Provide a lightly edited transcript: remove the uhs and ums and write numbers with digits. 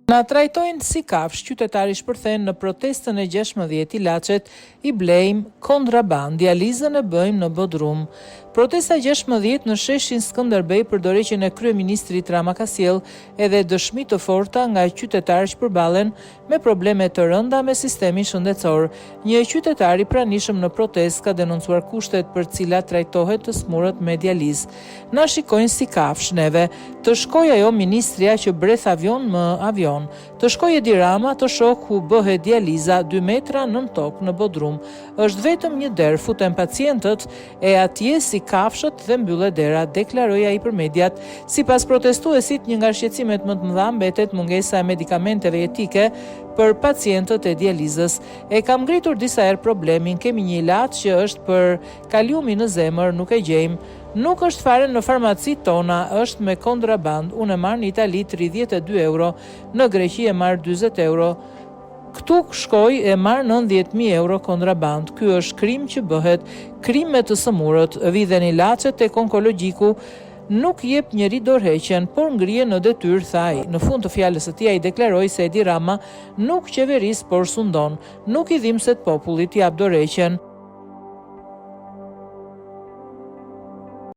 Na trajtojnë si kafsh, qytetari shpërthen në protestën e 16 Ilaçet I blejmë kontraband, dializën e bëjmë në Bodrum. Protesta 16 në sheshin Skënderbej për dorëheqjen e kryeministrit Rama ka sjell edhe dëshmi të forta nga qytetarë që përballen me probleme të rënda me sistemin shëndetësor. Një qytetar I pranishëm në protestë ka denoncuar kushtet për të cilat trajtohet të smurët me dializë. Na shikojnë si kafsh neve, të shkoj ajo ministria që breth avion më avion, të shkoj Edi Rama të shoh ku bëhet dializa 2 metra nën tokë në Bodrum. Është vetëm një derë, futen pacientët e atje si kafshët dhe mbyllet dera, deklaroi ai për mediat. Sipas protestuesit, një nga shqetësimet më të mëdha mbetet mungesa e medikamenteve jetike për pacientët e dializës. E kam ngritur disa herë problemin, kemi një ilaç që është për kaliumin në zemër, nuk e gjejmë. Nuk është fare në farmacit tona, është me kontraband. Unë e marr në Itali 32 euro, në Greqi e marr 40 euro. Këtu shkoj e marr 90.000 euro kontraband. Ky është krim që bëhet, krim me të sëmurët, vidhen ilaçet tek onkologjiku, nuk jep njëri dorëheqjen, por ngrije në detyrë, tha ai. Në fund të fjalës së tij ai deklaroi se Edi Rama nuk qeveris por sundon, nuk I dhimbset popullit jap dorëheqjen.